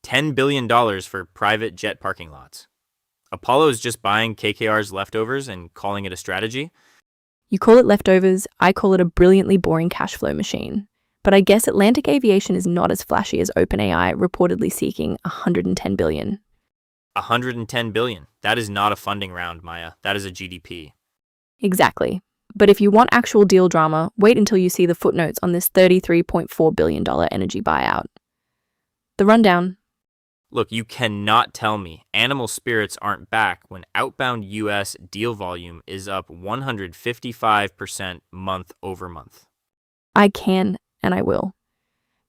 $10 billion for private jet parking lots. Apollo is just buying KKR's leftovers and calling it a strategy. You call it leftovers, I call it a brilliantly boring cash flow machine. But I guess Atlantic Aviation is not as flashy as OpenAI, reportedly seeking $110 billion. $110 billion. That is not a funding round, Maya. That is a GDP. Exactly. But if you want actual deal drama, wait until you see the footnotes on this $33.4 billion energy buyout. The rundown. Look, you cannot tell me animal spirits aren't back when outbound U.S. deal volume is up 155% month over month. I can, and I will.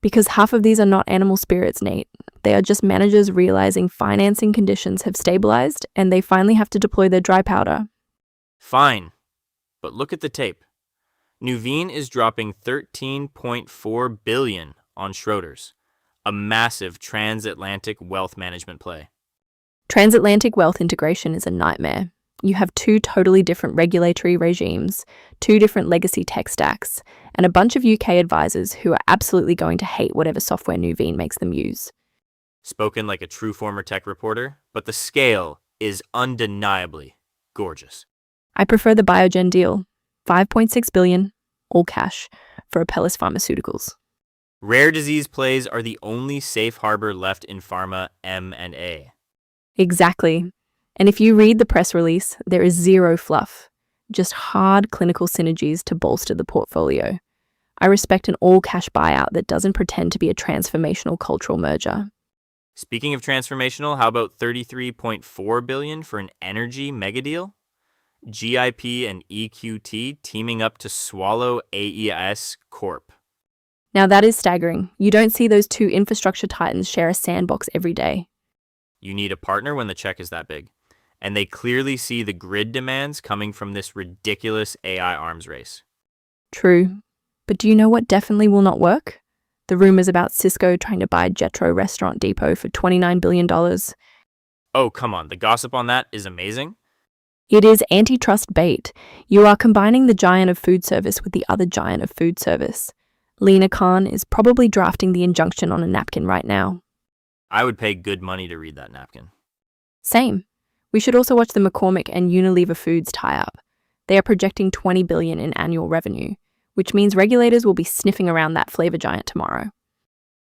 Because half of these are not animal spirits, Nate. They are just managers realizing financing conditions have stabilized and they finally have to deploy their dry powder. Fine, but look at the tape. Nuveen is dropping $13.4 billion on Schroders, a massive transatlantic wealth management play. Transatlantic wealth integration is a nightmare. You have two totally different regulatory regimes, two different legacy tech stacks, and a bunch of UK advisors who are absolutely going to hate whatever software Nuveen makes them use. Spoken like a true former tech reporter, but the scale is undeniably gorgeous. I prefer the Biogen deal, $5.6 billion, all cash, for Apellis Pharmaceuticals. Rare disease plays are the only safe harbor left in pharma M&A. Exactly. And if you read the press release, there is zero fluff, just hard clinical synergies to bolster the portfolio. I respect an all-cash buyout that doesn't pretend to be a transformational cultural merger. Speaking of transformational, how about $33.4 billion for an energy megadeal? GIP and EQT teaming up to swallow AES Corp. Now that is staggering. You don't see those two infrastructure titans share a sandbox every day. You need a partner when the check is that big. And they clearly see the grid demands coming from this ridiculous AI arms race. True. But do you know what definitely will not work? The rumors about Cisco trying to buy Jetro Restaurant Depot for $29 billion. Oh, come on. The gossip on that is amazing. It is antitrust bait. You are combining the giant of food service with the other giant of food service. Lena Khan is probably drafting the injunction on a napkin right now. I would pay good money to read that napkin. Same. We should also watch the McCormick and Unilever Foods tie-up. They are projecting $20 billion in annual revenue, which means regulators will be sniffing around that flavor giant tomorrow.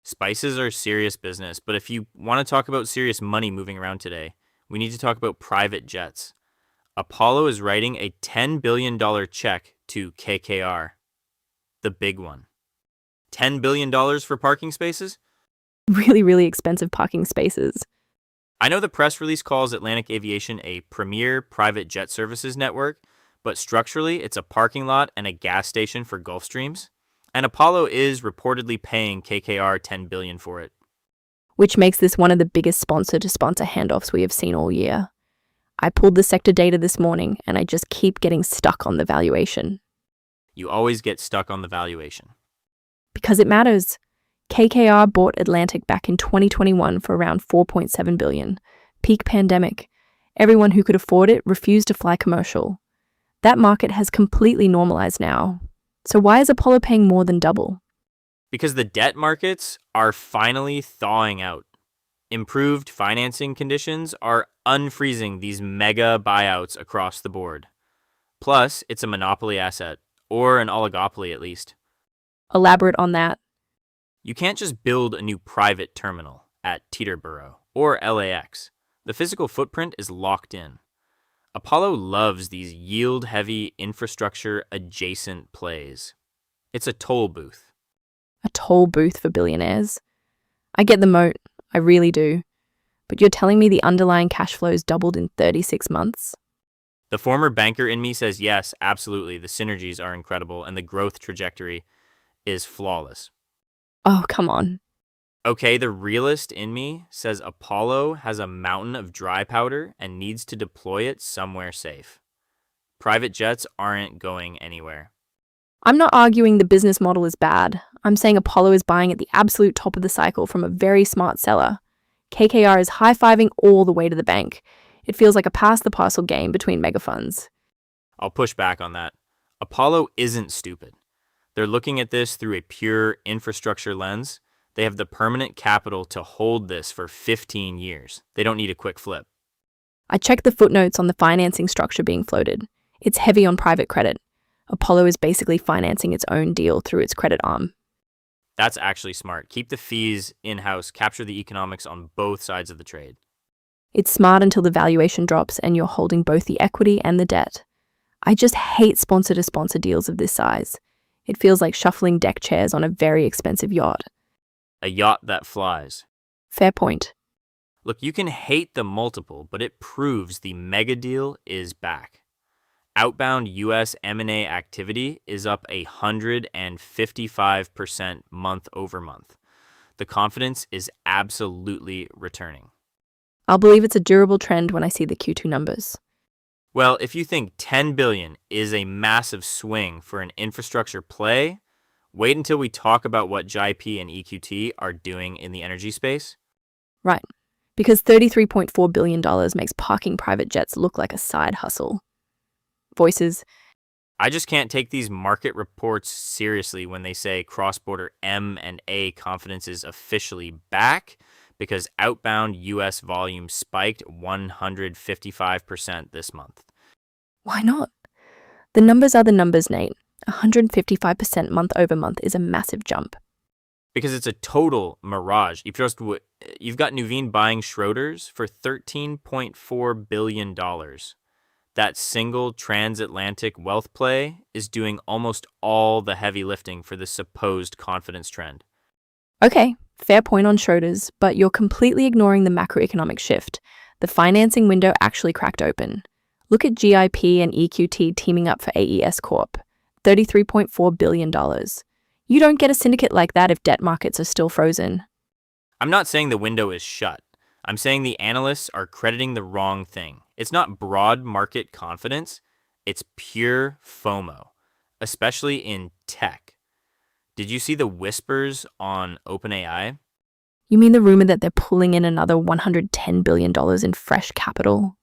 Spices are serious business, but if you want to talk about serious money moving around today, we need to talk about private jets. Apollo is writing a $10 billion check to KKR. The big one. $10 billion for parking spaces? Really, really expensive parking spaces. I know the press release calls Atlantic Aviation a premier private jet services network, but structurally it's a parking lot and a gas station for Gulfstreams. And Apollo is reportedly paying KKR $10 billion for it. Which makes this one of the biggest sponsor-to-sponsor handoffs we have seen all year. I pulled the sector data this morning and I just keep getting stuck on the valuation. You always get stuck on the valuation. Because it matters. KKR bought Atlantic back in 2021 for around $4.7 billion. Peak pandemic. Everyone who could afford it refused to fly commercial. That market has completely normalized now. So why is Apollo paying more than double? Because the debt markets are finally thawing out. Improved financing conditions are unfreezing these mega buyouts across the board. Plus, it's a monopoly asset, or an oligopoly at least. Elaborate on that. You can't just build a new private terminal at Teterboro or LAX. The physical footprint is locked in. Apollo loves these yield-heavy infrastructure-adjacent plays. It's a toll booth. A toll booth for billionaires. I get the moat, I really do. But you're telling me the underlying cash flows doubled in 36 months? The former banker in me says yes, absolutely. The synergies are incredible and the growth trajectory is flawless. Oh, come on. Okay, the realist in me says Apollo has a mountain of dry powder and needs to deploy it somewhere safe. Private jets aren't going anywhere. I'm not arguing the business model is bad. I'm saying Apollo is buying at the absolute top of the cycle from a very smart seller. KKR is high-fiving all the way to the bank. It feels like a pass-the-parcel game between mega funds. I'll push back on that. Apollo isn't stupid. They're looking at this through a pure infrastructure lens. They have the permanent capital to hold this for 15 years. They don't need a quick flip. I checked the footnotes on the financing structure being floated. It's heavy on private credit. Apollo is basically financing its own deal through its credit arm. That's actually smart. Keep the fees in-house, capture the economics on both sides of the trade. It's smart until the valuation drops and you're holding both the equity and the debt. I just hate sponsor-to-sponsor deals of this size. It feels like shuffling deck chairs on a very expensive yacht. A yacht that flies. Fair point. Look, you can hate the multiple, but it proves the Megadeal is back. Outbound U.S. M&A activity is up 155% month over month. The confidence is absolutely returning. I'll believe it's a durable trend when I see the Q2 numbers. Well, if you think 10 billion is a massive swing for an infrastructure play, wait until we talk about what JIP and EQT are doing in the energy space. Right, because $33.4 billion makes parking private jets look like a side hustle. Voices. I just can't take these market reports seriously when they say cross-border M&A confidence is officially back because outbound U.S. volume spiked 155% this month. Why not? The numbers are the numbers, Nate. 155% month over month is a massive jump. Because it's a total mirage. You've got Nuveen buying Schroders for $13.4 billion. That single transatlantic wealth play is doing almost all the heavy lifting for the supposed confidence trend. Okay, fair point on Schroders, but you're completely ignoring the macroeconomic shift. The financing window actually cracked open. Look at GIP and EQT teaming up for AES Corp. $33.4 billion. You don't get a syndicate like that if debt markets are still frozen. I'm not saying the window is shut. I'm saying the analysts are crediting the wrong thing. It's not broad market confidence, it's pure FOMO, especially in tech. Did you see the whispers on OpenAI? You mean the rumor that they're pulling in another $110 billion in fresh capital?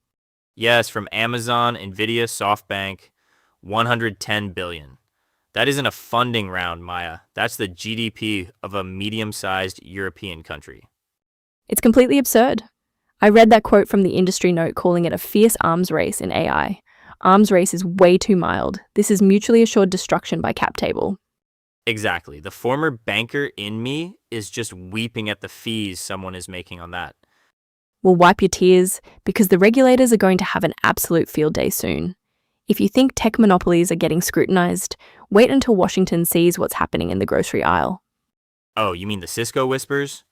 Yes, from Amazon, Nvidia, SoftBank, 110 billion. That isn't a funding round, Maya. That's the GDP of a medium-sized European country. It's completely absurd. I read that quote from the industry note calling it a fierce arms race in AI. Arms race is way too mild. This is mutually assured destruction by cap table. Exactly. The former banker in me is just weeping at the fees someone is making on that. We'll wipe your tears because the regulators are going to have an absolute field day soon. If you think tech monopolies are getting scrutinized, wait until Washington sees what's happening in the grocery aisle. Oh, you mean the Cisco whispers?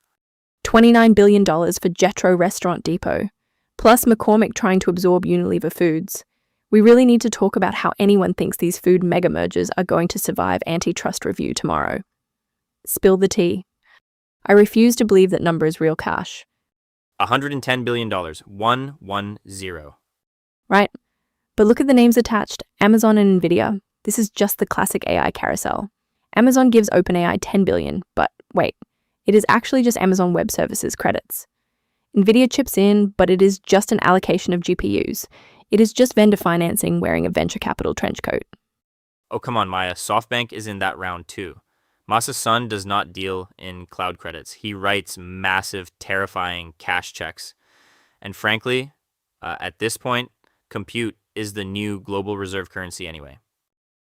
$29 billion for Jetro Restaurant Depot, plus McCormick trying to absorb Unilever Foods. We really need to talk about how anyone thinks these food mega mergers are going to survive antitrust review tomorrow. Spill the tea. I refuse to believe that number is real cash. $110 billion. 110. Right? But look at the names attached, Amazon and Nvidia. This is just the classic AI carousel. Amazon gives OpenAI $10 billion, but wait, it is actually just Amazon Web Services credits. Nvidia chips in, but it is just an allocation of GPUs. It is just vendor financing wearing a venture capital trench coat. Oh, come on, Maya. SoftBank is in that round too. Masa's son does not deal in cloud credits. He writes massive, terrifying cash checks. And frankly, at this point, compute is the new global reserve currency anyway.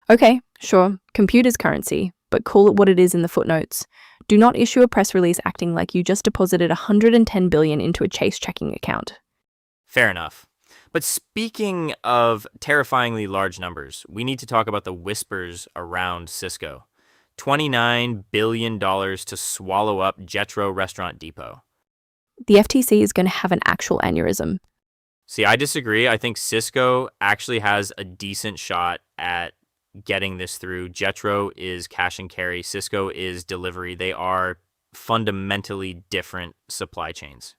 Okay, sure, compute is currency, but call it what it is in the footnotes. Do not issue a press release acting like you just deposited $110 billion into a Chase checking account. Fair enough. But speaking of terrifyingly large numbers, we need to talk about the whispers around Cisco. $29 billion to swallow up Jetro Restaurant Depot. The FTC is going to have an actual aneurysm. See, I disagree. I think Cisco actually has a decent shot at getting this through. Jetro is cash and carry. Cisco is delivery. They are fundamentally different supply chains.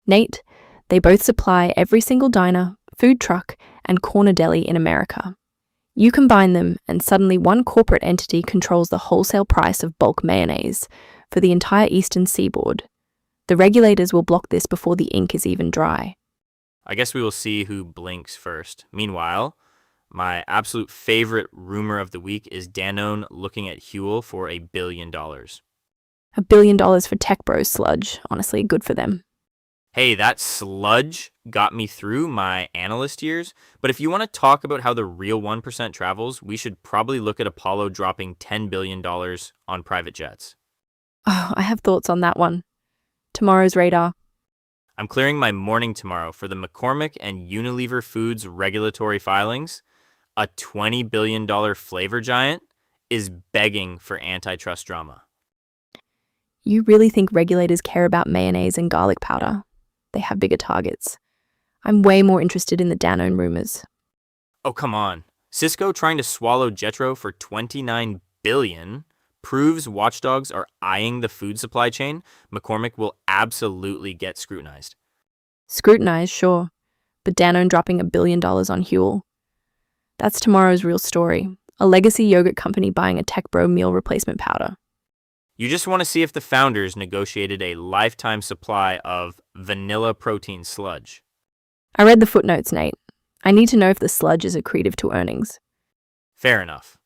Nate, they both supply every single diner, food truck, and corner deli in America. You combine them, and suddenly one corporate entity controls the wholesale price of bulk mayonnaise for the entire eastern seaboard. The regulators will block this before the ink is even dry. I guess we will see who blinks first. Meanwhile, my absolute favorite rumor of the week is Danone looking at Huel for $1 billion. $1 billion for tech bros sludge. Honestly, good for them. Hey, that sludge got me through my analyst years, but if you want to talk about how the real 1% travels, we should probably look at Apollo dropping $10 billion on private jets. Oh, I have thoughts on that one. Tomorrow's radar. I'm clearing my morning tomorrow for the McCormick and Unilever Foods regulatory filings. A $20 billion flavor giant is begging for antitrust drama. You really think regulators care about mayonnaise and garlic powder? They have bigger targets. I'm way more interested in the Danone rumors. Oh, come on. Cisco trying to swallow Jetro for $29 billion proves watchdogs are eyeing the food supply chain. McCormick will absolutely get scrutinized. Scrutinized, sure, but Danone dropping $1 billion on Huel. That's tomorrow's real story. A legacy yogurt company buying a tech bro meal replacement powder. You just want to see if the founders negotiated a lifetime supply of vanilla protein sludge. I read the footnotes, Nate. I need to know if the sludge is accretive to earnings. Fair enough.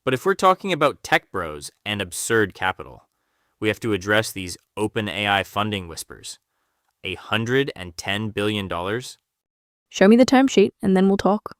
But if we're talking about tech bros and absurd capital, we have to address these open AI funding whispers. $110 billion? Show me the term sheet and then we'll talk.